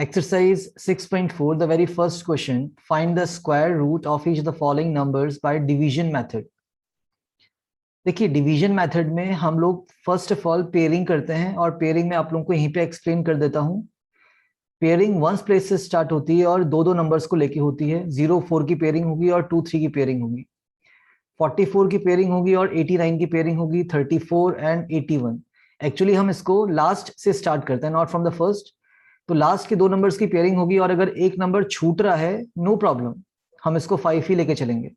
Exercise 6.4, the very first question, find the square root of each of the following numbers by division method. देखिए division method में हम लोग first of all pairing करते हैं और pairing में आप लोगों को यहीं पे एक्सप्लेन कर देता हूं। पेयरिंग वंस प्लेस से स्टार्ट होती है और दो दो नंबर्स को लेके होती है। 0-4 की पेयरिंग होगी और 2-3 की पेयरिंग होगी। 44 की पेयरिंग होगी और 89 की पेयरिंग होगी। 34 एंड 81। एक्चुअली हम इसको लास्ट से स्टार्ट करते हैं, नॉट फ्रॉम द फर्स्ट। तो लास्ट के दो नंबर्स की पेयरिंग होगी और अगर एक नंबर छूट रहा है नो प्रॉब्लम, हम इसको 5 ही लेके चलेंगे।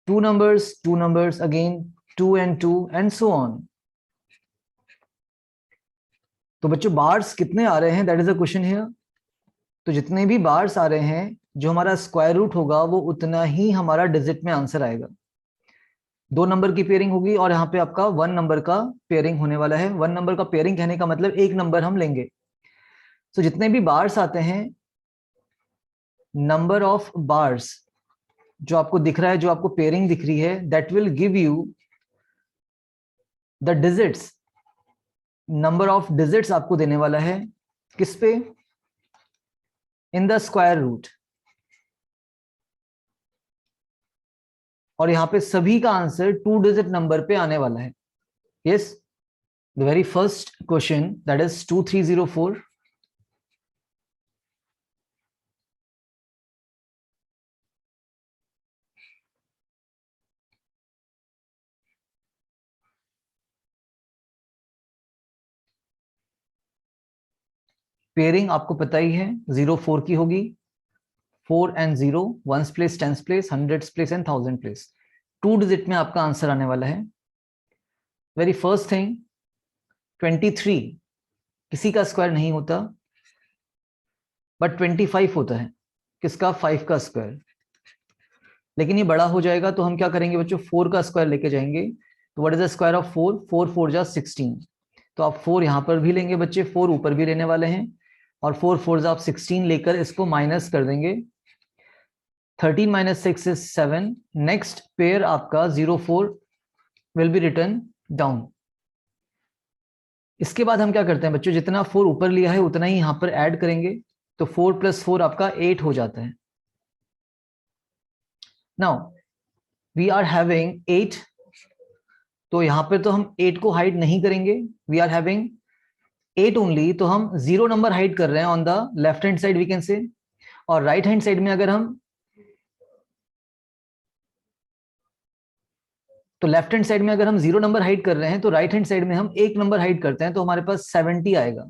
Two numbers again 2 and 2 and so on. तो बच्चों बार्स कितने आ रहे हैं, that is a question here. तो जितने भी बार्स आ रहे हैं जो हमारा स्क्वायर रूट होगा वो उतना ही हमारा डिजिट में आंसर आएगा। दो नंबर की पेयरिंग होगी और यहाँ पे आपका 1 नंबर का पेयरिंग होने वाला है। 1 नंबर का पेयरिंग कहने का मतलब एक नंबर हम लेंगे। तो जितने भी बार्स आते हैं, नंबर ऑफ बार्स जो आपको दिख रहा है, जो आपको पेयरिंग दिख रही है, that will give you the digits. Number of digits आपको देने वाला है किस पे, इन द स्क्वायर रूट। और यहां पे सभी का आंसर 2 डिजिट नंबर पे आने वाला है। Yes, the very first question that is 2304। Pairing आपको पता ही है 0-4 की होगी। 4 and 0, ones place, tens place, hundreds place and thousand place. 2 digit में आपका आंसर आने वाला है। वेरी फर्स्ट थिंग, 23 किसी का स्क्वायर नहीं होता, बट 25 होता है। किसका? 5 का स्क्वायर। लेकिन ये बड़ा हो जाएगा तो हम क्या करेंगे बच्चों, 4 का स्क्वायर लेके जाएंगे। तो what is the square of 4? 4 जा 16। तो आप 4 यहां पर भी लेंगे बच्चे, 4 ऊपर भी लेने वाले हैं, और 4 जा आप 16 लेकर इसको माइनस कर देंगे। 13 minus 6 is 7। नेक्स्ट पेयर आपका 0-4 विल बी रिटर्न डाउन। इसके बाद हम क्या करते हैं बच्चों, जितना 4 ऊपर लिया है उतना ही यहां पर ऐड करेंगे। तो 4 + 4 आपका 8 हो जाता है। Now we are having 8। तो यहां पर तो हम 8 को हाइड नहीं करेंगे, वी आर हैविंग 8 ओनली। तो हम 0 नंबर हाइड कर रहे हैं on the left hand side we can say. और राइट हैंड साइड में अगर हम, तो लेफ्ट हैंड साइड में अगर हम 0 नंबर हाइड कर रहे हैं तो राइट हैंड साइड में हम 1 नंबर हाइड करते हैं, तो हमारे पास 70 आएगा।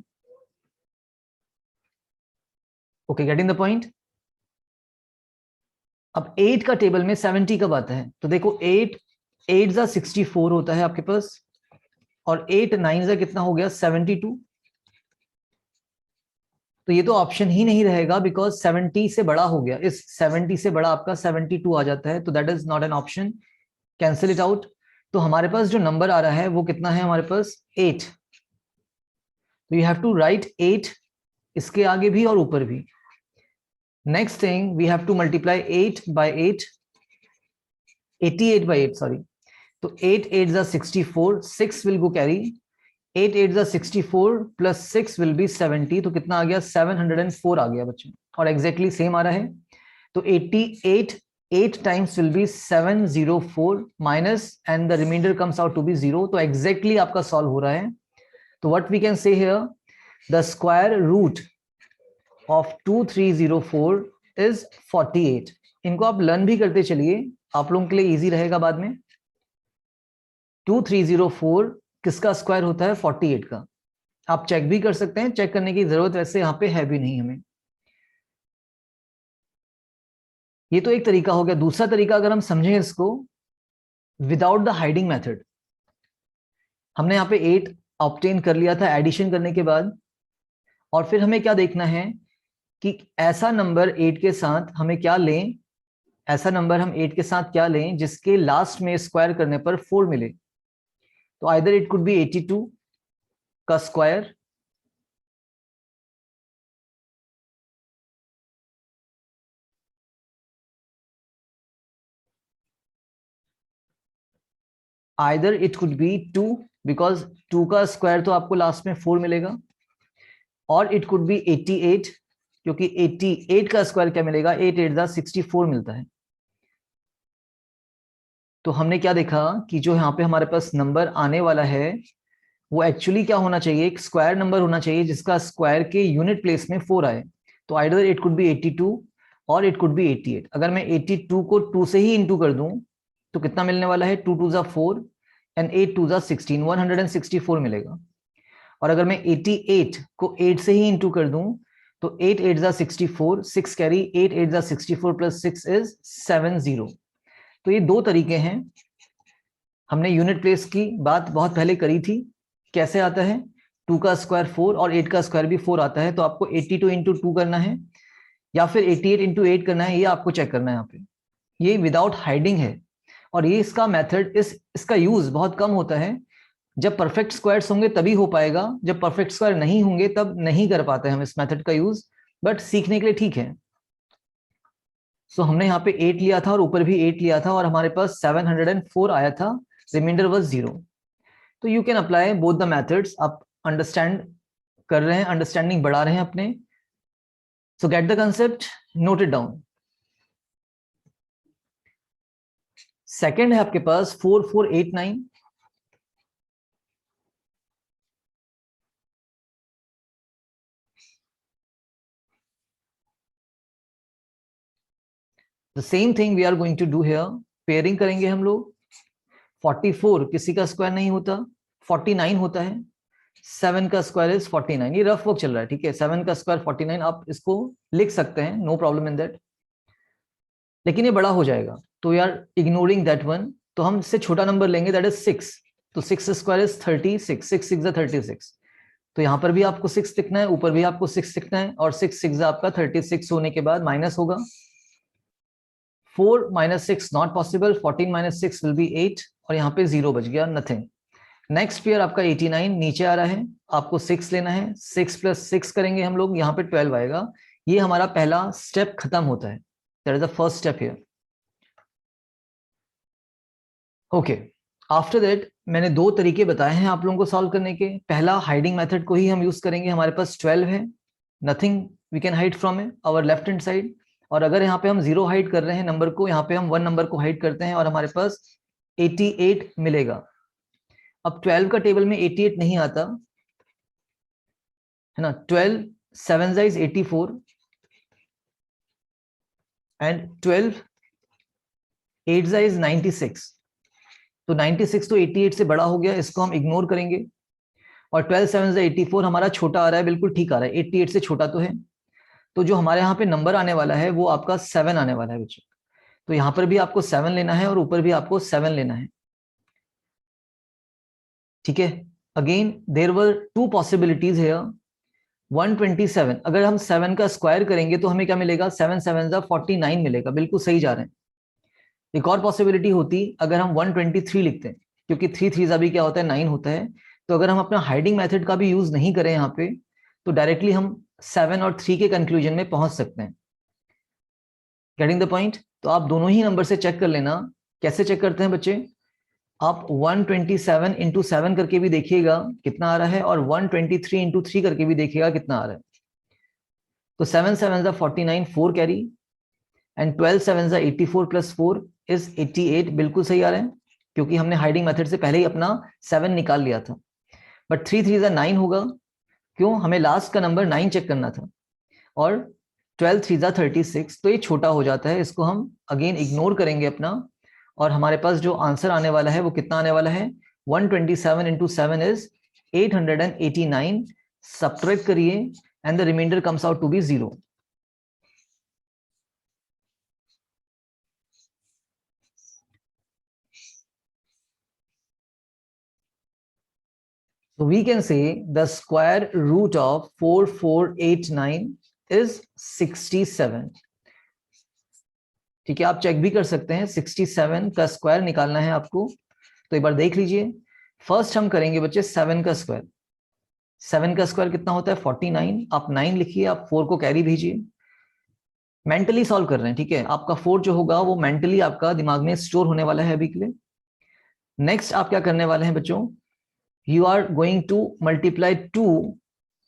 Okay, getting the point. अब 8 का टेबल में 70 कब आता है? तो देखो 8 जा 64 होता है आपके पास, और 8 9 जा कितना हो गया? 72। तो ये तो ऑप्शन ही नहीं रहेगा, बिकॉज 70 से बड़ा हो गया। इस 70 से बड़ा आपका 72 आ जाता है, तो that is not an option, cancel it out. तो हमारे पास जो नंबर आ रहा है वो कितना है हमारे पास? 8। तो यू हैव टू राइट 8 इसके आगे भी और ऊपर भी। Next thing, we have to multiply 8 by 8, 88 by 8 sorry. तो 8 8 जा 64, 6 विल गो कैरी। 8 8 जा 64 प्लस 6 विल बी 70। तो कितना आ गया? 704 आ गया बच्चों, और एग्जैक्टली सेम आ रहा है। तो 88 8 times will be 704 minus and the remainder comes out to be 0। तो एग्जैक्टली आपका सॉल्व हो रहा है। तो what we can say here, the square root of 2304 is 48। इनको आप लर्न भी करते चलिए, आप लोगों के लिए इजी रहेगा बाद में। 2304 किसका स्क्वायर होता है? 48 का। आप चेक भी कर सकते हैं, चेक करने की जरूरत वैसे यहाँ पे है भी नहीं हमें। ये तो एक तरीका हो गया। दूसरा तरीका अगर हम समझें इसको, विदाउट द हाइडिंग मेथड। हमने यहाँ पे 8 ऑब्टेन कर लिया था एडिशन करने के बाद, और फिर हमें क्या देखना है कि ऐसा नंबर 8 के साथ हमें क्या लें, ऐसा नंबर हम 8 के साथ क्या लें जिसके लास्ट में स्क्वायर करने पर 4 मिले। तो आइदर इट कुड बी 82 का square, either it could be 2 because 2 का स्क्वायर तो आपको लास्ट में 4 मिलेगा, और इट कुड बी 88 क्योंकि 88 का स्क्वायर क्या मिलेगा, 8 8 जा 64 मिलता है। तो हमने क्या देखा कि जो यहाँ पे हमारे पास नंबर आने वाला है वो एक्चुअली क्या होना चाहिए, एक स्क्वायर नंबर होना चाहिए जिसका स्क्वायर के यूनिट प्लेस में 4 आए। तो आइदर इट कुड बी 82 और इट कुड बी 88। अगर मैं 82 को 2 से ही इंटू कर दूं तो कितना मिलने वाला है, 2 2 जा 4 एंड 8 2 जा 16, 164 मिलेगा। और अगर मैं 88 को 8 से ही इंटू कर दूं तो 8 8 जा 64, 6 कैरी, 8 8 जा 64 प्लस 6 इज 70। तो ये दो तरीके हैं। हमने यूनिट प्लेस की बात बहुत पहले करी थी, कैसे आता है, 2 का स्क्वायर 4 और 8 का स्क्वायर भी 4 आता है। तो आपको 82 इंटू 2 करना है या फिर 88 इंटू 8 करना है, ये आपको चेक करना है यहाँ पे। ये विदाउट हाइडिंग है और ये इसका मेथड, इसका यूज बहुत कम होता है। जब परफेक्ट स्क्वायर्स होंगे तभी हो पाएगा, जब परफेक्ट स्क्वायर नहीं होंगे तब नहीं कर पाते हम इस मेथड का यूज, बट सीखने के लिए ठीक है। सो हमने यहाँ पे 8 लिया था और ऊपर भी 8 लिया था और हमारे पास 704 आया था, रिमाइंडर वाज 0। तो you can apply both the methods. आप अंडरस्टैंड कर रहे हैं, अंडरस्टैंडिंग बढ़ा रहे हैं अपने। So get the concept, note it down. Second है आपके पास 4489। The same thing we are going to do here. Pairing करेंगे हम लोग। 44 किसी का स्क्वायर नहीं होता, 49 होता है। 7 का स्क्वायर इज 49। ये रफ वर्क चल रहा है, ठीक है। 7 का स्क्वायर 49, आप इसको लिख सकते हैं, नो प्रॉब्लम इन दैट, लेकिन ये बड़ा हो जाएगा तो we are ignoring that one. तो हम इससे छोटा नंबर लेंगे, दैट इज 6। तो 6 स्क्वायर इज 36, 6 6 36। तो यहां पर भी आपको 6 लिखना है, ऊपर भी आपको 6 लिखना है, और 6 6 आपका 36 होने के बाद माइनस होगा। 4 minus 6 not possible, 14 minus 6 will be 8 और यहाँ पे 0 बच गया, nothing। नेक्स्ट पेयर आपका 89 नीचे आ रहा है, आपको 6 लेना है। 6 प्लस 6 करेंगे हम लोग, यहाँ पे 12 आएगा। ये हमारा पहला स्टेप खत्म होता है, that is the first step here. Okay, after that मैंने दो तरीके बताए हैं आप लोगों को सॉल्व करने के। पहला हाइडिंग मेथड को ही हम यूज करेंगे, हमारे पास 12 है, nothing we can hide from it, our left hand side. और अगर यहाँ पे हम 0 हाइड कर रहे हैं नंबर को, यहाँ पे हम 1 नंबर को हाइड करते हैं और हमारे पास 88 मिलेगा। अब 12 का टेबल में 88 नहीं आता है ना। 12 7 इज 84 एंड 12 8 इज 96। तो 96 तो 88 से बड़ा हो गया, इसको हम इग्नोर करेंगे। और 12 7 84 हमारा छोटा आ रहा है, बिल्कुल ठीक आ रहा है, 88 से छोटा तो है। तो जो हमारे यहाँ पे नंबर आने वाला है वो आपका 7 आने वाला है बच्चों। तो यहाँ पर भी आपको 7 लेना है और ऊपर भी आपको 7 लेना है, ठीक है। Again there were two possibilities है। 127, अगर हम 7 का स्क्वायर करेंगे तो हमें क्या मिलेगा, 7 7 49 मिलेगा, बिल्कुल सही जा रहे हैं। एक और पॉसिबिलिटी होती अगर हम 123 लिखते हैं, क्योंकि 3 3 भी क्या होता है, 9 होता है। तो अगर हम अपना हाइडिंग मेथड का भी यूज नहीं करें यहाँ पे, तो डायरेक्टली हम 7 और 3 के कंक्लूजन में पहुंच सकते हैं। Getting the point. तो आप दोनों ही नंबर से चेक कर लेना। कैसे चेक करते हैं बच्चे, आप 127 इंटू 7 करके भी देखिएगा कितना आ रहा है, और 123 इंटू 3 करके भी देखिएगा कितना आ रहा है। तो 7 7 49, 4 कैरी, एंड 12 7 84 प्लस 4 इज 88, बिल्कुल सही आ रहे हैं, क्योंकि हमने हाइडिंग मेथड से पहले ही अपना 7 निकाल लिया था। बट 3 3 9 होगा, क्यों, हमें लास्ट का नंबर 9 चेक करना था। और 12 3 36, तो ये छोटा हो जाता है, इसको हम अगेन इग्नोर करेंगे अपना। और हमारे पास जो आंसर आने वाला है वो कितना आने वाला है, 127 इंटू 7 इज 889। सब्ट्रैक्ट करिए and the remainder comes out to be 0। So we can say the square root of 4489 is 67। ठीक है, आप चेक भी कर सकते हैं, 67 का स्क्वायर निकालना है आपको। तो एक बार देख लीजिए। फर्स्ट हम करेंगे बच्चे 7 का स्क्वायर। 7 का स्क्वायर कितना होता है, 49। आप 9 लिखिए, आप 4 को कैरी भेजिए। मेंटली सॉल्व कर रहे हैं, ठीक है। आपका 4 जो होगा वो मेंटली आपका दिमाग में स्टोर होने वाला है अभी के लिए। नेक्स्ट आप क्या करने वाले हैं बच्चों, you are going to multiply 2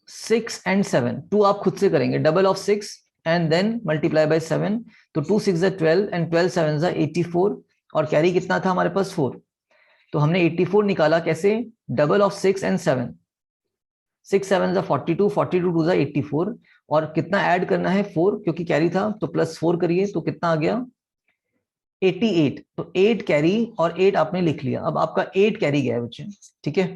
6 and 7, 2 आप खुद से करेंगे, double of 6 and then multiply by 7, तो 2 6 12 एंड 12 7 84, और कैरी कितना था हमारे पास 4, तो हमने 84 निकाला कैसे, डबल ऑफ 6 एंड 7, 6 7 42, 42 2 84, और कितना ऐड करना है 4 क्योंकि कैरी था, तो प्लस 4 करिए तो कितना आ गया 88, तो 8 कैरी और 8 आपने लिख लिया, अब आपका 8 कैरी गया बच्चे, ठीक है।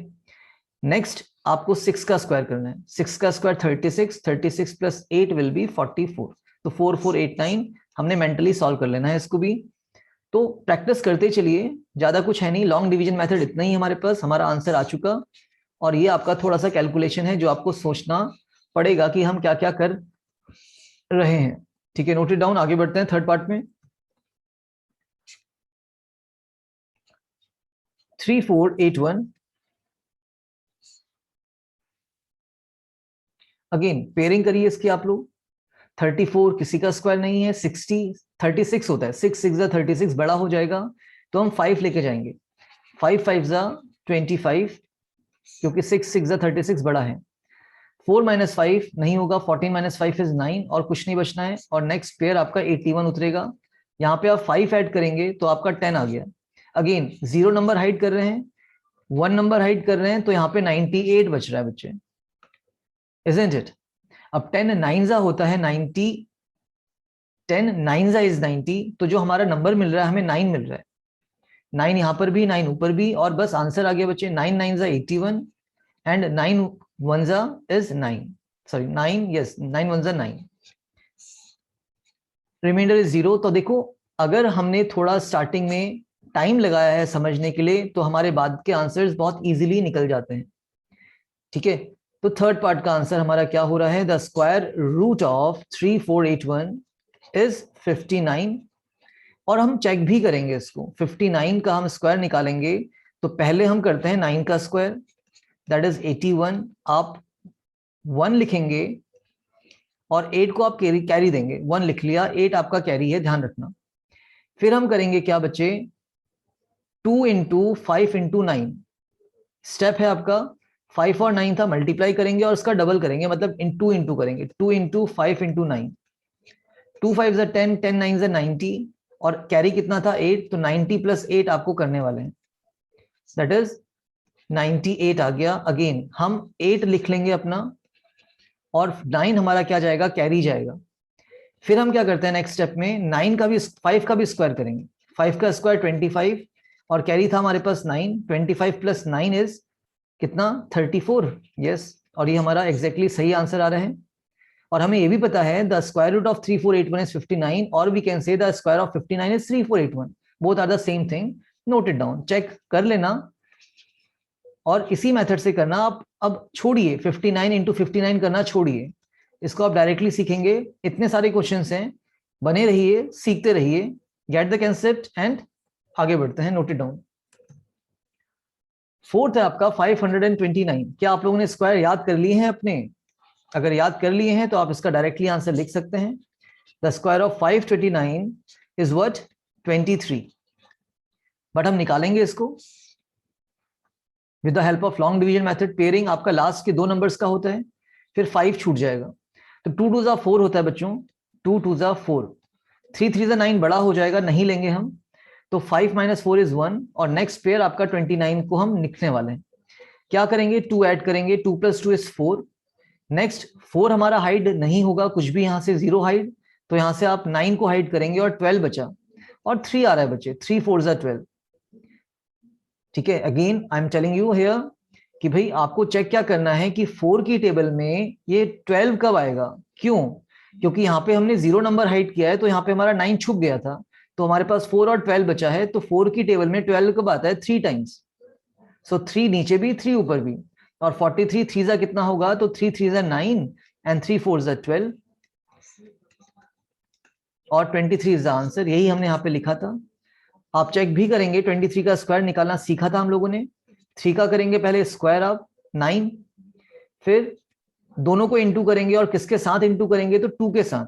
नेक्स्ट आपको 6 का स्क्वायर करना है, 6 का स्क्वायर 36, 36 प्लस 8 विल बी 44, तो 4489 हमने मेंटली सॉल्व कर लेना है इसको भी। तो प्रैक्टिस करते चलिए, ज्यादा कुछ है नहीं, लॉन्ग डिवीजन मेथड इतना ही हमारे पास, हमारा आंसर आ चुका, और ये आपका थोड़ा सा कैलकुलेशन है जो आपको सोचना पड़ेगा कि हम क्या क्या कर रहे हैं, ठीक है। नोट इट डाउन, आगे बढ़ते हैं थर्ड पार्ट में। 3481, अगेन पेयरिंग करिए इसकी आप लोग। 34 किसी का स्क्वायर नहीं है, 60 36 होता है, 6 6 36 बड़ा हो जाएगा, तो हम 5 लेके जाएंगे, 5 5 25, क्योंकि 6 6 36 बड़ा है। 4 - 5 नहीं होगा, 14 - 5 इज 9, और कुछ नहीं बचना है, और नेक्स्ट पेयर आपका 81 उतरेगा। यहाँ पे आप 5 ऐड करेंगे तो आपका 10 आ गया। अगेन 0 नंबर हाइड कर रहे हैं, 1 नंबर हाइड कर रहे हैं, तो यहाँ पे 98 बच रहा है बच्चे, इजंट इट। अब 10 9 होता है 90, 10 9 इज 90, तो जो हमारा नंबर मिल रहा है हमें 9 मिल रहा है, 9 यहाँ पर भी 9 ऊपर भी, और बस आंसर आ गया बच्चे, 9 9 81 and 9 1 is 9, sorry 9, yes 9 1 9, remainder is 0। तो देखो अगर हमने थोड़ा स्टार्टिंग में टाइम लगाया है समझने के लिए, तो हमारे बाद के आंसर्स बहुत इजीली निकल जाते हैं, ठीक है। तो थर्ड पार्ट का आंसर हमारा क्या हो रहा है, the square root of 3481 is 59, और हम चेक भी करेंगे इसको, 59 का हम स्क्वायर निकालेंगे, तो पहले हम करते हैं 9 का स्क्वायर, दैट इज 81, आप 1 लिखेंगे और 8 को आप कैरी देंगे, 1 लिख लिया, 8 आपका कैरी है, ध्यान रखना। फिर हम करेंगे क्या बच्चे, 2 × 5 × 9 स्टेप है आपका, 5 और 9 था, मल्टीप्लाई करेंगे और उसका डबल करेंगे, मतलब इंटू इंटू करेंगे, 2 × 5 × 9, 2 5 10, 10 9 90, और कैरी कितना था 8, तो 90 + 8 आपको करने वाले हैं, दैट इज 98 आ गया। अगेन हम 8 लिख लेंगे अपना, और 9 हमारा क्या जाएगा, कैरी जाएगा। फिर हम क्या करते हैं नेक्स्ट स्टेप में, 9 का भी 5 का भी स्क्वायर करेंगे, 5 का स्क्वायर 25, और कैरी था हमारे पास 9, 25 + 9 इज कितना 34, यस, और ये हमारा एग्जैक्टली सही आंसर आ रहा है। और हमें ये भी पता है the square root of 3481 is 59, और we can say the square of 59 is 3481, both are the same thing. Note it down, check कर लेना, और इसी मेथड से करना आप। अब छोड़िए 59 × 59 करना छोड़िए, इसको आप डायरेक्टली सीखेंगे, इतने सारे क्वेश्चंस हैं, बने रहिए, सीखते रहिए, गेट द कंसेप्ट एंड आगे बढ़ते हैं। Note it down. फोर्थ है आपका 529, क्या आप लोगों ने स्क्वायर याद कर लिए हैं अपने? अगर याद कर लिए हैं तो आप इसका डायरेक्टली आंसर लिख सकते हैं, the square of 529 is what 23, but हम निकालेंगे इसको with the help of long division method. Pairing आपका लास्ट के 2 नंबर्स का होता है, फिर 5 छूट जाएगा, तो 2 2 4 होता है बच्चों, 2 2 4, 3 3 9 बड़ा हो जाएगा, नहीं लेंगे हम, तो 5 - 4 इज 1, और नेक्स्ट पेयर आपका 29 को हम लिखने वाले हैं। क्या करेंगे, 2 ऐड करेंगे, 2 + 2 इज 4, नेक्स्ट 4 हमारा हाइड नहीं होगा कुछ भी, यहां से 0 हाइड, तो यहां से आप 9 को हाइड करेंगे, और 12 बचा, और 3 आ रहा है बच्चे, 3 4 12, ठीक है। Again I am telling you here कि भाई आपको चेक क्या करना है कि 4 की टेबल में ये 12 कब आएगा, क्यों, क्योंकि यहाँ पे हमने 0 नंबर हाइड किया है, तो यहाँ पे हमारा 9 छुप गया था, तो हमारे पास 4 और 12 बचा है, तो 4 की टेबल में 12 कब आता है, 3 टाइम्स, सो 3 नीचे भी 3 ऊपर भी, और 43 3 कितना होगा, तो 3 3 9 एंड 3 4 12, और 23 इज द आंसर, यही हमने यहाँ पे लिखा था। आप चेक भी करेंगे, 23 का स्क्वायर निकालना सीखा था हम लोगों ने, 3 का करेंगे पहले स्क्वायर आप 9, फिर दोनों को इंटू करेंगे, और किसके साथ इंटू करेंगे, तो 2 के साथ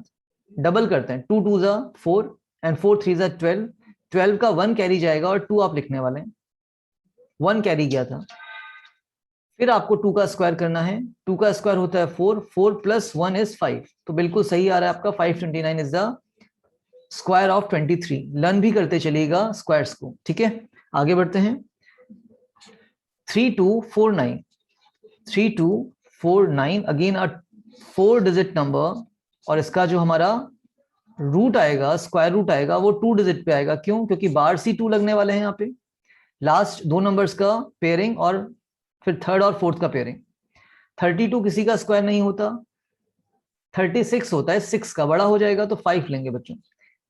डबल करते हैं, 2 2 4 एंड 4 3 12, 12 का 1 कैरी जाएगा, और 2 आप लिखने वाले हैं, 1 कैरी गया था, फिर आपको 2 का स्क्वायर करना है, 2 का स्क्वायर होता है 4, 4 प्लस 1 इज 5, तो बिल्कुल सही आ रहा है आपका 529 is the square of 23। Learn भी करते चलिएगा स्क्वायर्स को, ठीक है। आगे बढ़ते हैं। 3249, 3249 अगेन अ 4 डिजिट नंबर, और इसका जो हमारा रूट आएगा, स्क्वायर रूट आएगा, वो 2 डिजिट पे आएगा। क्यों? क्योंकि बार सी 2 लगने वाले हैं यहाँ पे, लास्ट दो नंबर्स का पेयरिंग और फिर थर्ड और फोर्थ का पेयरिंग। 32 किसी का स्क्वायर नहीं होता, 36 होता है, 6 का बड़ा हो जाएगा तो 5 लेंगे बच्चों।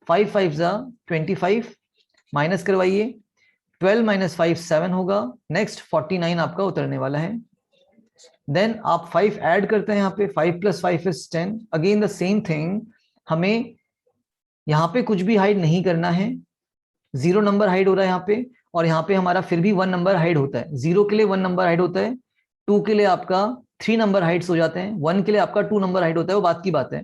5 5 जा 25, माइनस करवाइए, 12 माइनस 5 7 होगा। नेक्स्ट 49 आपका उतरने वाला है। देन आप 5 ऐड करते हैं यहाँ पे, 5 plus 5 is 10। Again the same thing, हमें यहाँ पे कुछ भी हाइड नहीं करना है, 0 नंबर हाइड हो रहा है यहाँ पे, और यहाँ पे हमारा फिर भी 1 नंबर हाइड होता है। 0 के लिए 1 नंबर हाइड होता है, 2 के लिए आपका 3 नंबर हाइड्स हो जाते हैं, 1 के लिए आपका 2 नंबर हाइड होता है, वो बात की बात है।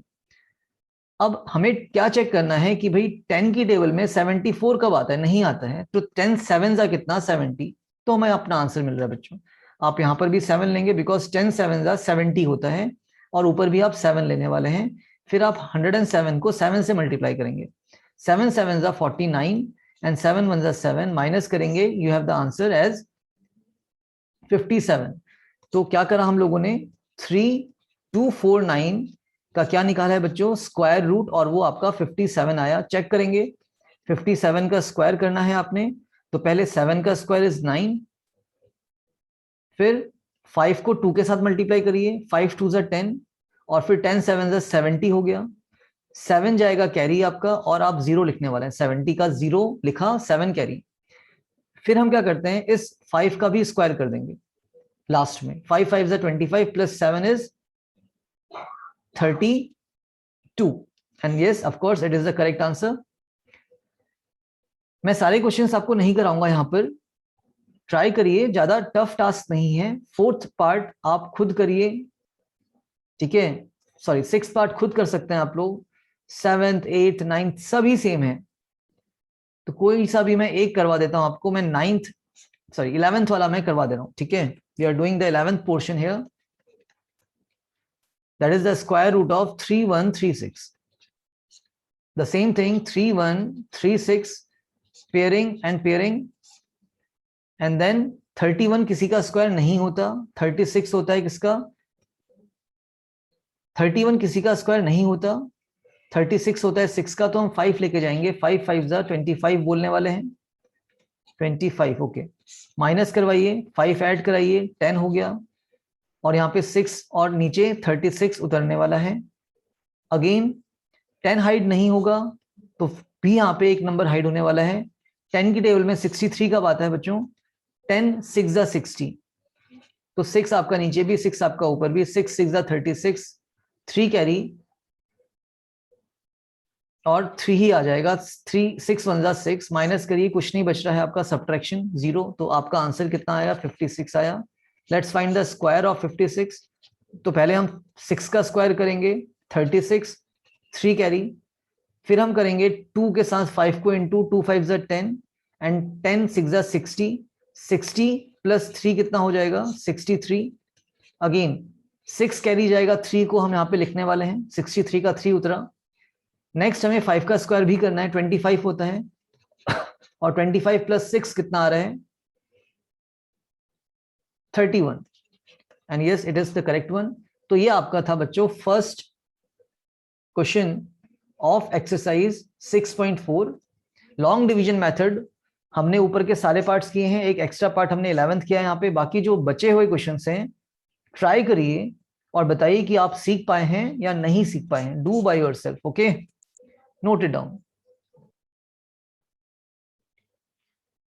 अब हमें क्या चेक करना है कि भाई 10 की टेबल में 74 कब आता है? नहीं आता है, तो 10 7 जा कितना? 70, तो हमें अपना आंसर मिल रहा है बच्चों। आप यहाँ पर भी 7 लेंगे, बिकॉज 10 7 जा 70 होता है, और ऊपर भी आप 7 लेने वाले हैं। फिर आप 107 को 7 से मल्टीप्लाई करेंगे, 7 7 जा 49 एंड 7 1 जा 7, माइनस करेंगे, you have the answer as 57। तो क्या करा हम लोगों ने? 3249 का क्या निकाला है बच्चों? स्क्वायर रूट, और वो आपका 57 आया। चेक करेंगे, 57 का स्क्वायर करना है आपने, तो पहले 7 का स्क्वायर इज 9, फिर 5 को 2 के साथ मल्टीप्लाई करिए, 5 2 जा 10, और फिर 10 7 जा 70 हो गया। 7 जाएगा कैरी आपका, और आप 0 लिखने वाले हैं, 70 का 0 लिखा, 7 कैरी। फिर हम क्या करते हैं, इस 5 का भी स्क्वायर कर देंगे लास्ट में, 5 5 जा 25 plus 7 is 32, and yes of course it is the correct answer. मैं सारे क्वेश्चंस आपको नहीं कराऊंगा यहाँ पर, ट्राई करिए, ज्यादा टफ टास्क नहीं है। 4th पार्ट आप खुद करिए, ठीक है, सॉरी 6th पार्ट खुद कर सकते हैं आप लोग, 7th 8th 9th सभी सेम है, तो कोई सा भी मैं एक करवा देता हूं आपको। मैं 11th वाला मैं करवा दे रहा हूं, ठीक है। We are doing the 11th portion here, that is the square root of 3136। The same thing, 3136 pairing and pairing, and then 31 किसी का स्क्वायर नहीं होता, 36 होता है किसका? 31 किसी का स्क्वायर नहीं होता, 36 होता है 6 का, तो हम 5 लेके जाएंगे, 5 5 जा 25 बोलने वाले हैं, 25 ओके। माइनस करवाइए, 5 ऐड कराइए, 10 हो गया, और यहाँ पे 6 और नीचे 36 उतरने वाला है। अगेन 10 हाइड नहीं होगा, तो भी यहाँ पे एक नंबर हाइड होने वाला है। 10 की टेबल में 63 कब आता है बच्चों? 10 6 जा 60, तो 6 आपका नीचे भी, 6 आपका ऊपर भी, 6 6 जा 36, 3 कैरी, और 3 ही आ जाएगा। 3 6 1 जा 6, माइनस करिए, कुछ नहीं बच रहा है आपका, सब्ट्रैक्शन 0, तो आपका आंसर कितना आया? 56 आया। Let's find the square of 56। तो पहले हम 6 का स्क्वायर करेंगे, 36, 3 कैरी, फिर हम करेंगे 2 के साथ 5 को इंटू, 2 5 जा 10, एंड 10 6 जा 60, 60 प्लस 3 कितना हो जाएगा? 63। अगेन 6 कैरी जाएगा, 3 को हम यहाँ पे लिखने वाले हैं, 63 का 3 उतरा। नेक्स्ट हमें 5 का स्क्वायर भी करना है, 25 होता है, और 25 प्लस 6 कितना आ रहा है? 31, and yes it is the correct one. तो ये आपका था बच्चों first question of exercise 6.4 long division method. हमने ऊपर के सारे पार्ट्स किए हैं, एक एक्स्ट्रा पार्ट हमने 11th किया है यहाँ पे। बाकी जो बचे हुए क्वेश्चंस हैं ट्राई करिए और बताइए कि आप सीख पाए हैं या नहीं सीख पाए हैं। Do by yourself, okay, note it down.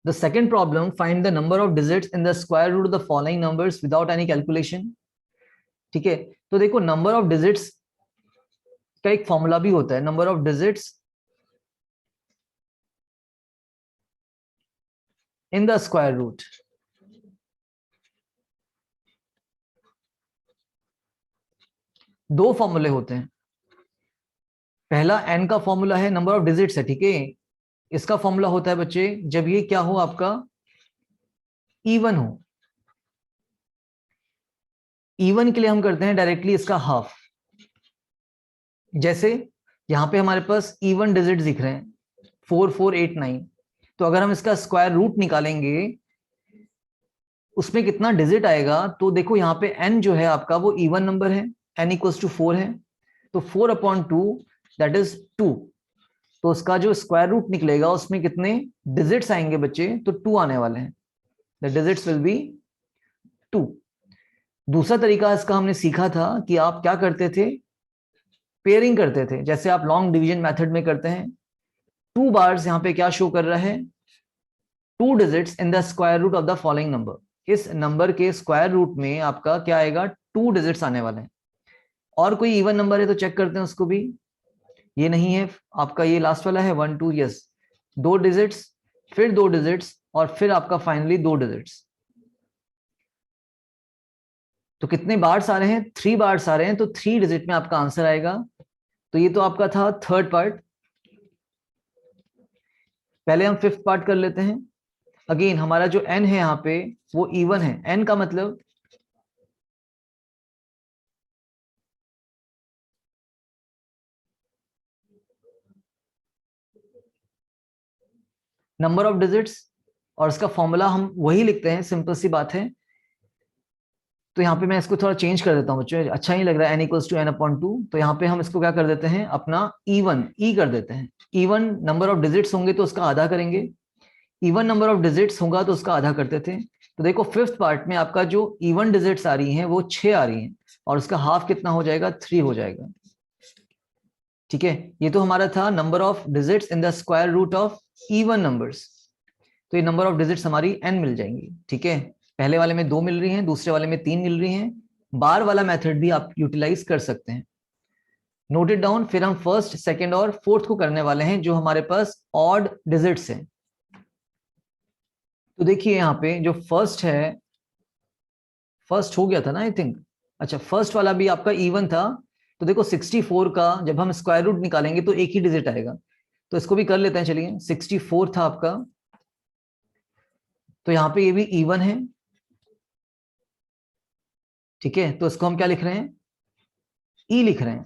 The second problem, find the number of digits in the square root of the following numbers without any calculation. ठीक है, तो देखो नंबर ऑफ डिजिट्स का एक फॉर्मूला भी होता है, number of digits in the square root. दो फॉर्मूले होते हैं, पहला n का फॉर्मूला है, नंबर ऑफ डिजिट्स है, ठीक है। इसका फॉर्मूला होता है बच्चे जब ये क्या हो, आपका इवन हो। इवन के लिए हम करते हैं डायरेक्टली इसका हाफ। जैसे यहां पे हमारे पास इवन डिजिट दिख रहे हैं 4 4 8 9, तो अगर हम इसका स्क्वायर रूट निकालेंगे उसमें कितना डिजिट आएगा, तो देखो यहाँ पे n जो है आपका वो इवन नंबर है, n इक्वल्स टू 4 है, तो 4/2 दैट इज 2, तो उसका जो स्क्वायर रूट निकलेगा उसमें कितने डिजिट्स आएंगे बच्चे, तो 2 आने वाले हैं, द डिजिट्स विल बी 2। दूसरा तरीका इसका हमने सीखा था कि आप क्या करते थे, पेयरिंग करते थे, जैसे आप लॉन्ग डिवीजन मेथड में करते हैं। 2 बार्स यहाँ पे क्या शो कर रहा है, 2 digits in the square root of the following number, इस नंबर के स्क्वायर रूट में आपका क्या आएगा, 2 डिजिट्स आने वाले हैं। और कोई इवन नंबर है तो चेक करते हैं उसको भी, ये नहीं है आपका, ये लास्ट वाला है 1 2, यस, 2 डिजिट्स, फिर 2 डिजिट्स, और फिर आपका फाइनली 2 डिजिट्स। तो कितने बार्स आ रहे हैं, 3 बार्स आ रहे हैं, तो 3 डिजिट में आपका आंसर आएगा। तो ये तो आपका था थर्ड पार्ट। पहले हम फिफ्थ पार्ट कर लेते हैं। अगेन हमारा जो n है यहाँ पे वो इवन है, n का मतलब नंबर ऑफ डिजिट्स, और इसका फॉर्मूला हम वही लिखते हैं, सिंपल सी बात है। तो यहाँ पे मैं इसको थोड़ा चेंज कर देता हूँ बच्चों, अच्छा ही लग रहा है, n इक्वल्स टू n/2, तो यहाँ पे हम इसको क्या कर देते हैं, अपना इवन ई कर देते हैं। इवन नंबर ऑफ डिजिट्स होंगे तो उसका आधा करेंगे, इवन नंबर ऑफ डिजिट्स होगा तो उसका आधा करते थे। तो देखो फिफ्थ पार्ट में आपका जो इवन डिजिट्स आ रही हैं वो 6 आ रही हैं, और उसका हाफ कितना हो जाएगा, 3 हो जाएगा। ठीक है, ये तो हमारा था number of digits in the square root of even numbers. तो ये नंबर ऑफ डिजिट्स हमारी n मिल जाएंगी। ठीक है, पहले वाले में 2 मिल रही हैं, दूसरे वाले में 3 मिल रही हैं। बार वाला मेथड भी आप यूटिलाइज कर सकते हैं, नोट इट डाउन। फिर हम फर्स्ट, सेकंड और फोर्थ को करने वाले हैं जो हमारे पास ऑड डिजिट्स हैं। तो देखिए यहाँ पे जो फर्स्ट है, फर्स्ट हो गया था ना आई थिंक, अच्छा फर्स्ट वाला भी आपका इवन था। तो देखो 64 का जब हम स्क्वायर रूट निकालेंगे तो एक ही डिजिट आएगा, तो इसको भी कर लेते हैं, चलिए 64 था आपका, तो यहाँ पे ये भी इवन है। ठीक है, तो इसको हम क्या लिख रहे हैं, ई लिख रहे हैं।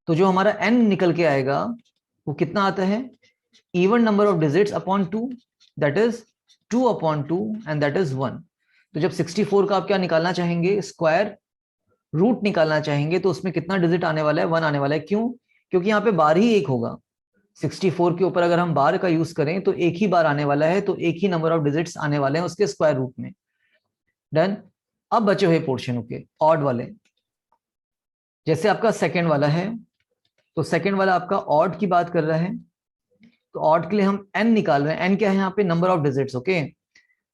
तो जो हमारा n निकल के आएगा वो कितना आता है, even number of digits upon 2, that is 2/2 and that is 1। तो जब 64 का आप क्या निकालना चाहेंगे, स्क्वायर रूट निकालना चाहेंगे, तो उसमें कितना डिजिट आने वाला है, 1 आने वाला है। क्यों, क्योंकि यहाँ पे बार ही एक होगा, 64 के ऊपर अगर हम बार का यूज करें तो एक ही बार आने वाला है, तो एक ही नंबर ऑफ डिजिट्स आने वाले हैं उसके स्क्वायर रूट में। डन। अब बचे हुए पोर्शन के ऑड वाले, जैसे आपका सेकंड वाला है, तो सेकंड वाला आपका ऑड की बात कर रहा है, तो ऑड के लिए हम n निकाल रहे हैं। n क्या है यहाँ पे, नंबर ऑफ डिजिट्स। ओके,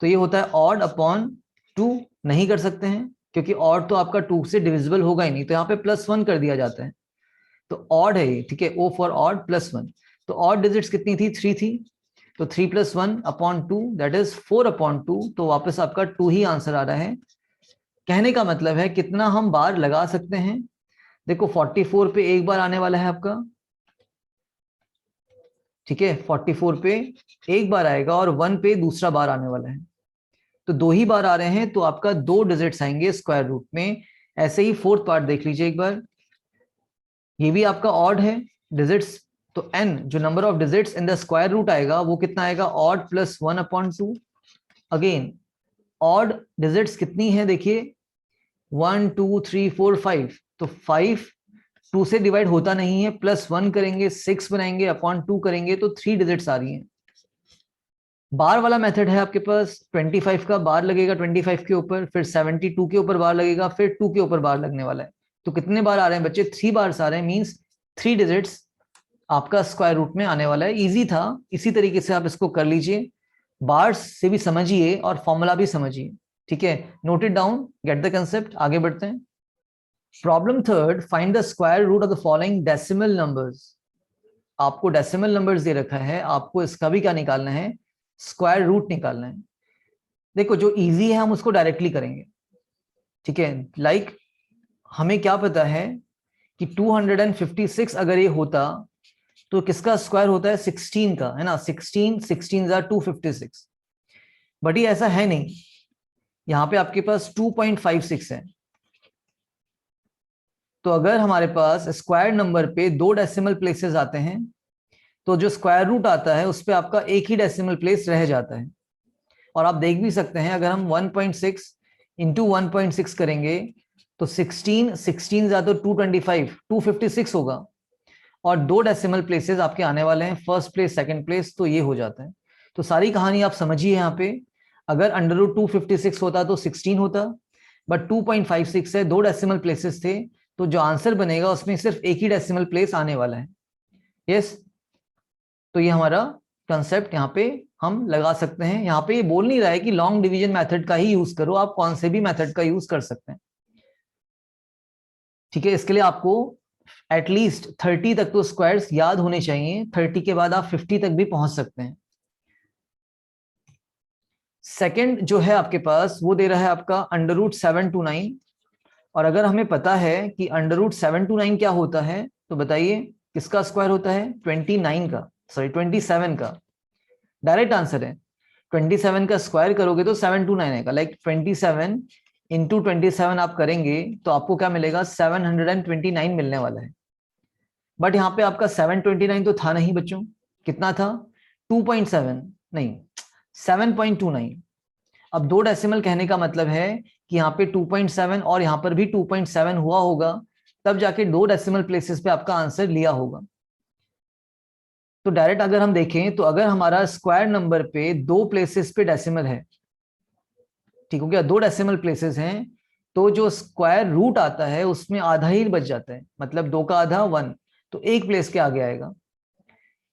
तो ये होता है ऑड अपॉन 2, नहीं कर सकते हैं क्योंकि ऑड तो आपका 2 से डिविजिबल होगा ही नहीं, तो यहाँ पे +1 कर दिया जाता है, तो ऑड है ये। ठीक है, O फॉर ऑड +1, तो ऑड डिजिट्स कितनी थी, 3 थी, तो 3 + 1/2 दैट इज 4/2, तो वापस आपका 2 ही आंसर आ रहा है। कहने का मतलब है कितना हम बार लगा सकते हैं, देखो 44 पे एक बार आने वाला है आपका, ठीक है, 44 पे एक बार आएगा और 1 पे दूसरा बार आने वाला है, तो 2 ही बार आ रहे हैं, तो आपका 2 डिजिट्स आएंगे स्क्वायर रूट में। ऐसे ही फोर्थ पार्ट देख लीजिए एक बार, ये भी आपका ऑड है डिजिट्स, तो n जो number of digits in the square root आएगा वो कितना आएगा, ऑड +1/2। अगेन ऑड डिजिट्स कितनी है, देखिए 1 2 3 4 5, तो 5 2 से डिवाइड होता नहीं है, +1 करेंगे 6 बनाएंगे, अपॉन 2 करेंगे तो 3 डिजिट्स आ रही हैं। बार वाला मेथड है आपके पास, 25 का बार लगेगा 25 के ऊपर, फिर 72 के ऊपर बार लगेगा, फिर 2 के ऊपर बार लगने वाला है। तो कितने बार आ रहे हैं बच्चे, 3 बार आ रहे हैं, मींस 3 डिजिट्स आपका स्क्वायर रूट में आने वाला है। इजी था, इसी तरीके से आप इसको कर लीजिए, बार्स से भी समझिए और फॉर्मूला भी समझिए। ठीक है, note it down, get the concept, आगे बढ़ते हैं। Problem third, find the square root of the following decimal numbers. आपको डेसिमल नंबर्स दे रखा है, आपको इसका भी क्या निकालना है, स्क्वायर रूट निकालना है। देखो जो इजी है हम उसको डायरेक्टली करेंगे। ठीक है, लाइक हमें क्या पता है कि 256 अगर ये होता तो किसका स्क्वायर होता है, 16 का, है ना, 16 16 256, बट ये ऐसा है नहीं। यहाँ पे आपके पास 2.56 है। तो अगर हमारे पास स्क्वायर नंबर पे 2 डेसिमल प्लेसेस आते हैं तो जो स्क्वायर रूट आता है उस पे आपका एक ही डेसिमल प्लेस रह जाता है। और आप देख भी सकते हैं अगर हम 1.6 इंटू 1.6 करेंगे तो 16 ज्यादा 225 256 होगा, और 2 डेसिमल प्लेसेस आपके आने वाले हैं, फर्स्ट प्लेस सेकंड प्लेस, तो ये हो जाता है। तो सारी कहानी आप समझिए यहाँ पे, अगर अंडर रूट 256 होता तो 16 होता, बट 2.56 है, 2 डेसिमल प्लेसेस थे, तो जो आंसर बनेगा उसमें सिर्फ एक ही डेसिमल प्लेस आने वाला है। यस, तो ये हमारा कंसेप्ट यहाँ पे हम लगा सकते हैं। यहाँ पे ये बोल नहीं रहा है कि लॉन्ग डिवीजन मेथड का ही यूज करो, आप कौन से भी मेथड का यूज कर सकते हैं। ठीक है, इसके लिए आपको एटलीस्ट 30 तक तो स्क्वायर्स याद होने चाहिए, 30 के बाद आप 50 तक भी पहुंच सकते हैं। सेकंड जो है आपके पास वो दे रहा है आपका अंडर रूट 7 to 9, और अगर हमें पता है कि अंडर रूट 7 to 9 क्या होता है तो बताइए किसका स्क्वायर होता है? 29 का, सॉरी 27 का। डायरेक्ट आंसर है, 27 का स्क्वायर करोगे तो 7 to 9 आएगा। लाइक 27 इंटू 27 आप करेंगे तो आपको क्या मिलेगा? 729 मिलने वाला है। बट यहाँ पे आपका 729 तो था नहीं बच्चों, कितना था? 2.7 नहीं, 7.29। अब 2 डेसिमल कहने का मतलब है कि यहाँ पे 2.7 और यहाँ पर भी 2.7 हुआ होगा, तब जाके 2 डेसिमल प्लेसेस पे आपका आंसर लिया होगा। तो डायरेक्ट अगर हम देखें तो अगर हमारा स्क्वायर नंबर पे 2 प्लेसेस पे डेसिमल है, ठीक हो गया, 2 डेसिमल प्लेसेस हैं, तो जो स्क्वायर रूट आता है उसमें आधा ही बच जाता है, मतलब 2 का आधा 1, तो एक प्लेस के आगे आएगा।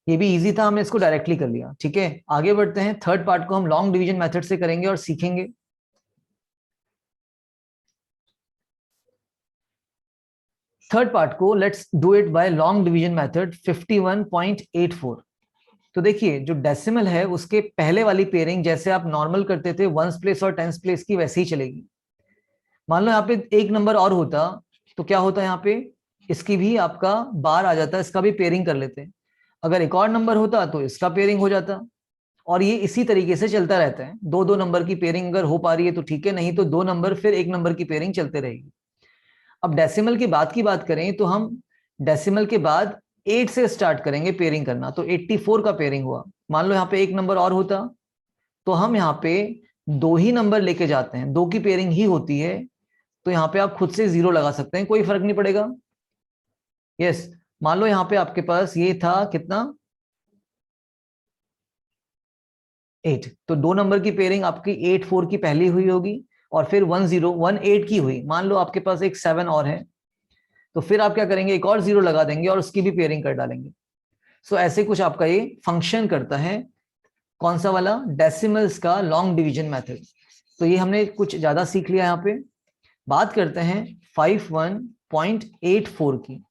ये भी इजी था, हमने इसको डायरेक्टली कर लिया। ठीक है, आगे बढ़ते हैं। थर्ड पार्ट को हम लॉन्ग डिवीजन मेथड से करेंगे और सीखेंगे। थर्ड पार्ट को let's do it by long division method 51.84। तो देखिए जो डेसिमल है उसके पहले वाली पेयरिंग जैसे आप नॉर्मल करते थे वंस प्लेस और टेंस प्लेस की, वैसे ही चलेगी। मान लो यहाँ पे एक नंबर और होता तो क्या होता है, यहाँ पे इसकी भी आपका बार आ जाता, इसका भी पेयरिंग कर लेते। अगर एक और नंबर होता तो इसका पेयरिंग हो जाता, और ये इसी तरीके से चलता रहता है। 2-2 नंबर की पेयरिंग अगर हो पा रही है तो ठीक है, नहीं तो 2 नंबर फिर 1 नंबर की पेयरिंग चलते रहेगी। अब डेसिमल की बात करें तो हम डेसिमल के बाद 8 से स्टार्ट करेंगे पेयरिंग करना, तो 84 का पेयरिंग हुआ। मान लो यहाँ पे एक नंबर और होता तो हम यहाँ पे 2 ही नंबर लेके जाते हैं, 2 की पेयरिंग ही होती है, तो यहाँ पे आप खुद से 0 लगा सकते हैं, कोई फर्क नहीं पड़ेगा। यस, मान लो यहाँ पे आपके पास ये था कितना? 8, तो 2 नंबर की पेयरिंग आपकी 8-4 की पहली हुई होगी, और फिर 10-1-8 की हुई। मान लो आपके पास एक 7 और है, तो फिर आप क्या करेंगे? एक और 0 लगा देंगे और उसकी भी पेयरिंग कर डालेंगे। सो ऐसे कुछ आपका ये फंक्शन करता है। कौन सा वाला? डेसिमल्स का लॉन्ग डिवीजन मेथड। तो ये हमने कुछ ज्यादा सीख लिया। यहाँ पे बात करते हैं 51.84 की।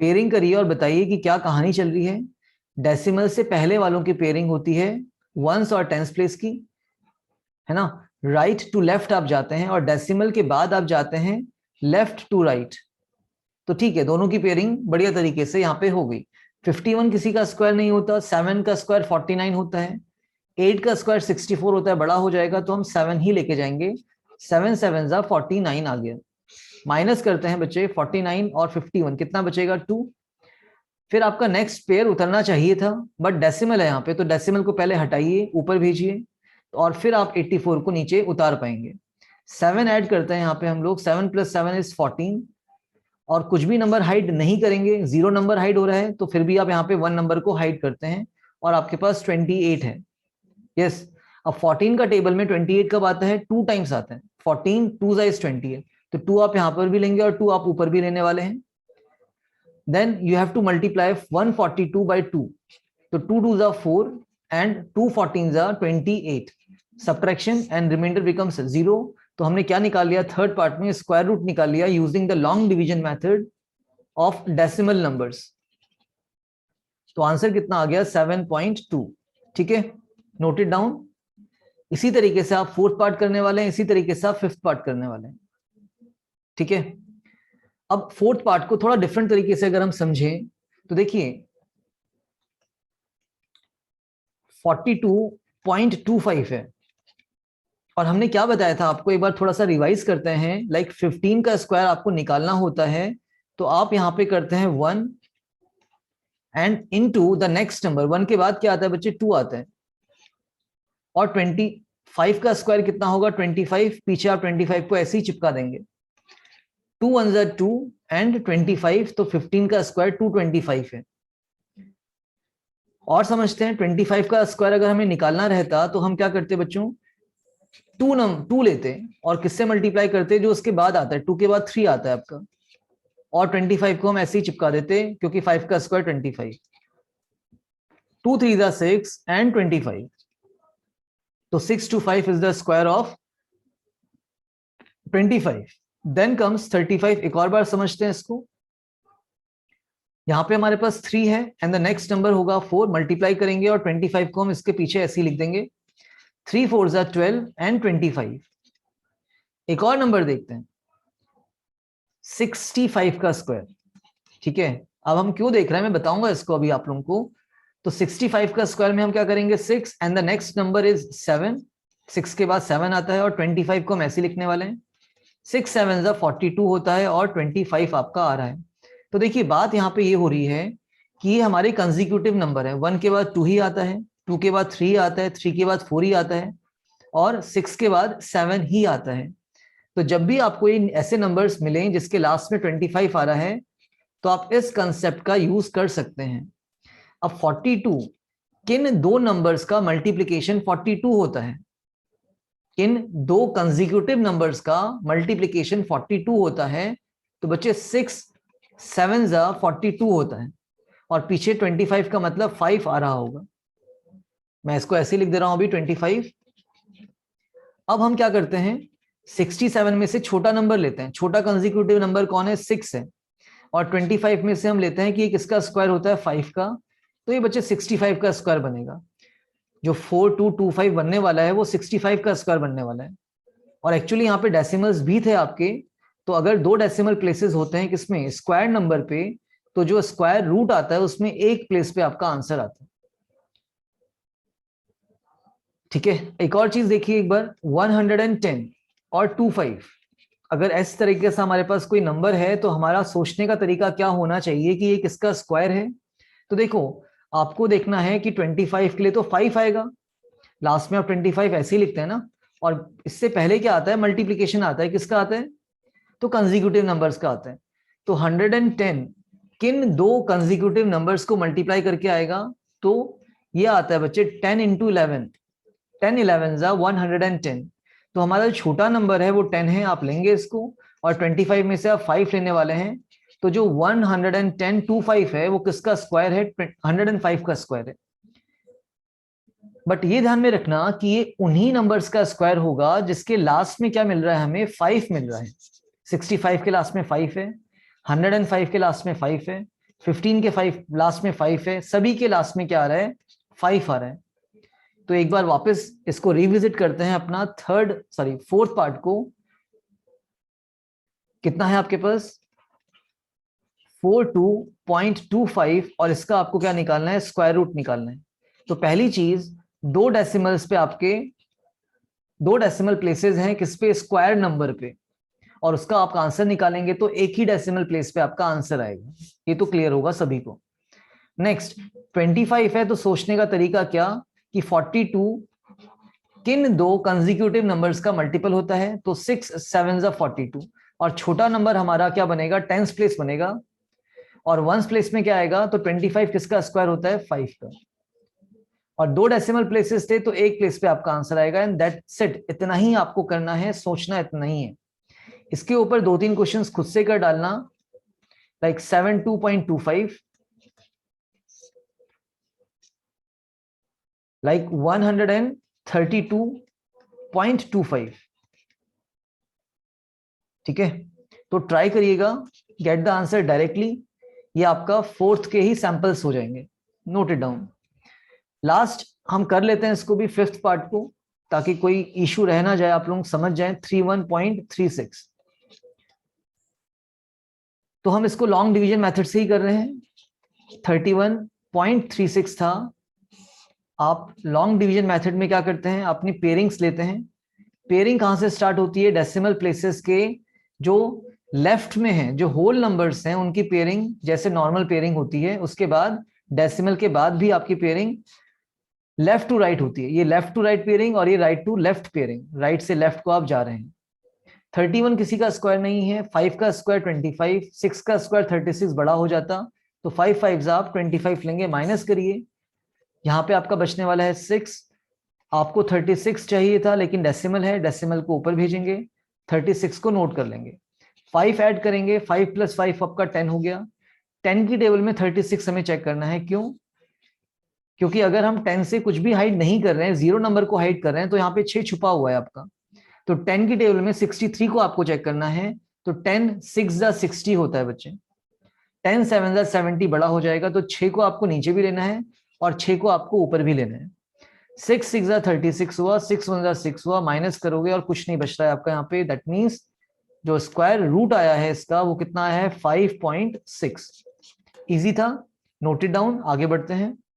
पेयरिंग करिए और बताइए कि क्या कहानी चल रही है। डेसिमल से पहले वालों की पेयरिंग होती है वंस और टेंस प्लेस की, है ना? राइट टू लेफ्ट आप जाते हैं, और डेसिमल के बाद आप जाते हैं लेफ्ट टू राइट। तो ठीक है, दोनों की पेयरिंग बढ़िया तरीके से यहाँ पे हो गई। 51 किसी का स्क्वायर नहीं होता, 7 का स्क्वायर 49 होता है, 8 का स्क्वायर 64 होता है, बड़ा हो जाएगा तो हम 7 ही लेके जाएंगे। 7 7 49 आ गया। माइनस करते हैं बच्चे 49 और 51, कितना बचेगा? 2। फिर आपका नेक्स्ट पेयर उतरना चाहिए था, बट डेसिमल है यहाँ पे, तो डेसिमल को पहले हटाइए, ऊपर भेजिए, और फिर आप 84 को नीचे उतार पाएंगे। 7 ऐड करते हैं यहाँ पे हम लोग, 7 + 7 = 14, और कुछ भी नंबर हाइड नहीं करेंगे। 0 नंबर हाइड हो रहा है तो फिर भी आप यहाँ पे 1 नंबर को हाइड करते हैं, और आपके पास 28 है। यस, अब 14 का टेबल में 28 कब आता है? 2 टाइम्स आता है। 14 2 × 20 है, तो 2 आप यहाँ पर भी लेंगे और 2 आप ऊपर भी लेने वाले हैं। Then you have to multiply 142 by 2. So 2 2s are 4 and 2 14s are 28. Subtraction and remainder becomes 0. तो हमने क्या निकाल लिया? थर्ड पार्ट में स्क्वायर रूट निकाल लिया using the long division method of decimal numbers. तो आंसर कितना आ गया? 7.2। ठीक है, नोट इट डाउन। इसी तरीके से आप फोर्थ पार्ट करने वाले हैं, इसी तरीके से आप फिफ्थ पार्ट करने वाले हैं। ठीक है, अब फोर्थ पार्ट को थोड़ा डिफरेंट तरीके से अगर हम समझें तो देखिए 42.25 है, और हमने क्या बताया था आपको, एक बार थोड़ा सा रिवाइज करते हैं। लाइक 15 का स्क्वायर आपको निकालना होता है, तो आप यहाँ पे करते हैं 1 and into the next number. 1 के बाद क्या आता है बच्चे, 2 आता है। और 25 का स्क्वायर कितना होगा, 25। पीछे आप 25 को ऐसे ही चिपका देंगे। 2 1 जा 2 एंड 25, तो 15 का स्क्वायर 225 है। और समझते हैं 25 का स्क्वायर अगर हमें निकालना रहता तो हम क्या करते बच्चों, 2 लेते और किससे मल्टीप्लाई करते, जो उसके बाद आता है। 2 के बाद 3 आता है आपका, और 25 को हम ऐसे ही चिपका देते क्योंकि 5 का स्क्वायर 25। 2 3 जा 6 एंड 25, तो 6 to 5 is the square of 25। Then comes 35। एक और बार समझते हैं इसको। यहां पे हमारे पास 3 है एंड द नेक्स्ट नंबर होगा 4, मल्टीप्लाई करेंगे और 25 को हम इसके पीछे ऐसे ही लिख देंगे। 3 4 जा 12 एंड 25। एक और नंबर देखते हैं, 65 का स्क्वायर। ठीक है, अब हम क्यों देख रहे हैं मैं बताऊंगा इसको अभी आप लोगों को। तो 65 का स्क्वायर में हम क्या करेंगे, 6 and the next number is 7। 6 के बाद 7 आता है और 25 को हम ऐसे लिखने वाले हैं। 6 7 जा 42 होता है और 25 आपका आ रहा है। तो देखिए बात यहाँ पे ये हो रही है कि ये हमारे कंसेक्यूटिव नंबर है। 1 के बाद 2 ही आता है, 2 के बाद 3 आता है, 3 के बाद 4 ही आता है, और 6 के बाद 7 ही आता है। तो जब भी आपको ये ऐसे नंबर्स मिलें जिसके लास्ट में 25 आ रहा है, तो आप इस कंसेप्ट का यूज कर सकते हैं। अब 42, किन दो नंबर्स का मल्टीप्लीकेशन 42 होता है? किन दो कंसेक्यूटिव नंबर्स का मल्टीप्लीकेशन 42 होता है? तो बच्चे 6 7 जा 42 होता है, और पीछे 25 का मतलब 5 आ रहा होगा। मैं इसको ऐसे लिख दे रहा हूं अभी 25। अब हम क्या करते हैं, 67 में से छोटा नंबर लेते हैं। छोटा कंसेक्यूटिव नंबर कौन है, 6 है। और 25 में से हम लेते हैं कि ये किसका स्क्वायर होता है, 5 का। तो ये बच्चे 65 का स्क्वायर बनेगा। जो 4225 बनने वाला है वो 65 का स्क्वायर बनने वाला है। और एक्चुअली यहाँ पे डेसिमल्स भी थे आपके। तो अगर 2 डेसिमल प्लेसेस होते हैं किसमें, स्क्वायर नंबर पे, तो जो स्क्वायर रूट आता है उसमें एक प्लेस पे आपका आंसर आता है। ठीक है, एक और चीज देखिए एक बार, 110 और 25। अगर इस तरीके से हमारे पास कोई नंबर है तो हमारा सोचने का तरीका क्या होना चाहिए कि ये किसका स्क्वायर है। तो देखो आपको देखना है कि 25 के लिए तो 5 आएगा, लास्ट में आप 25 ऐसे ही लिखते हैं ना। और इससे पहले क्या आता है, मल्टीप्लीकेशन आता है, किसका आता है, तो कंसेक्यूटिव नंबर्स का आता है। तो 110 किन दो कंसेक्यूटिव नंबर्स को मल्टीप्लाई करके आएगा, तो ये आता है बच्चे 10 into 11। 10 11 जा 110। तो हमारा जो छोटा नंबर है वो 10 है, आप लेंगे इसको, और 25 में से आप 5 लेने वाले हैं। तो जो 110 25 है वो किसका स्क्वायर है, 105 का स्क्वायर है। बट ये ध्यान में रखना कि ये उन्हीं नंबर्स का स्क्वायर होगा जिसके लास्ट में क्या मिल रहा है, हमें 5 मिल रहा है। 65 के लास्ट में 5 है, 105 के लास्ट में 5 है, 15 के 5 लास्ट में 5 है, सभी के लास्ट में क्या आ रहा है, 5 आ रहा है। तो एक बार वापस इसको रिविजिट करते हैं अपना फोर्थ पार्ट को। कितना है आपके पास, 42.25, और इसका आपको क्या निकालना है, स्क्वायर रूट निकालना है। तो पहली चीज, दो डेसिमल्स पे आपके दो डेसिमल प्लेसेस हैं किस पे, स्क्वायर नंबर पे, और उसका आप आंसर निकालेंगे तो एक ही डेसिमल प्लेस पे आपका आंसर आएगा। ये तो क्लियर होगा सभी को। नेक्स्ट 25 है, तो सोचने का तरीका क्या कि 42 किन दो कंसेक्यूटिव नंबर्स का मल्टीपल होता है, तो 6 7 जा 42। और छोटा नंबर हमारा क्या बनेगा, टेंस प्लेस बनेगा, और वंस प्लेस में क्या आएगा, तो 25 किसका स्क्वायर होता है, 5 का। और दो डेसिमल प्लेसेस थे तो एक प्लेस पे आपका आंसर आएगा। एंड दैट्स इट, इतना ही आपको करना है, सोचना इतना ही है। इसके ऊपर 2-3 क्वेश्चंस खुद से कर डालना, लाइक 72.25, लाइक 132.25। ठीक है, तो ट्राई करिएगा, गेट द आंसर डायरेक्टली। ये आपका फोर्थ के ही सैंपल्स हो जाएंगे, नोट इट डाउन। लास्ट हम कर लेते हैं इसको भी, फिफ्थ पार्ट को, ताकि कोई इशू रह ना जाए, आप लोग समझ जाएं। 31.36, तो हम इसको लॉन्ग डिवीजन मेथड से ही कर रहे हैं। 31.36 था। आप लॉन्ग डिवीजन मेथड में क्या करते हैं, अपनी पेयरिंग्स लेते हैं, पेयरिंग कहां से स्टार्ट होती है? डेसिमल प्लेसेस के जो लेफ्ट में है, जो होल नंबर्स हैं, उनकी पेयरिंग जैसे नॉर्मल पेयरिंग होती है, उसके बाद डेसिमल के बाद भी आपकी पेयरिंग लेफ्ट टू राइट होती है। ये लेफ्ट टू राइट पेयरिंग और ये right to left pairing, right से लेफ्ट को आप जा रहे हैं। 31 किसी का स्क्वायर नहीं है, 5 का स्क्वायर 25, 6 का स्क्वायर 36 बड़ा हो जाता, तो 5 5 आप 25 लेंगे, माइनस करिए, यहाँ पे आपका बचने वाला है 6। आपको 36 चाहिए था लेकिन डेसिमल है, डेसिमल को ऊपर भेजेंगे, 36 को नोट कर लेंगे, 5 ऐड करेंगे, 5 + 5 आपका 10 हो गया। 10 की टेबल में 36 हमें चेक करना है, क्यों? क्योंकि अगर हम 10 से कुछ भी हाइड नहीं कर रहे हैं, 0 नंबर को हाइड कर रहे हैं, तो यहाँ पे 6 छुपा हुआ है आपका। तो 10 की टेबल में 63 को आपको चेक करना है, तो 10 6 × 60 होता है बच्चे, 10 7 × 70 बड़ा हो जाएगा, तो 6 को आपको नीचे भी लेना है और 6 को आपको ऊपर भी लेना है। 6 6 × 36 हुआ, 6 1 × 6 हुआ, माइनस करोगे और कुछ नहीं बच रहा है आपका यहाँ पे। दैट मीन्स जो स्क्वायर रूट आया है इसका वो कितना है? 5.6। इजी था, नोट इट डाउन, आगे बढ़ते हैं।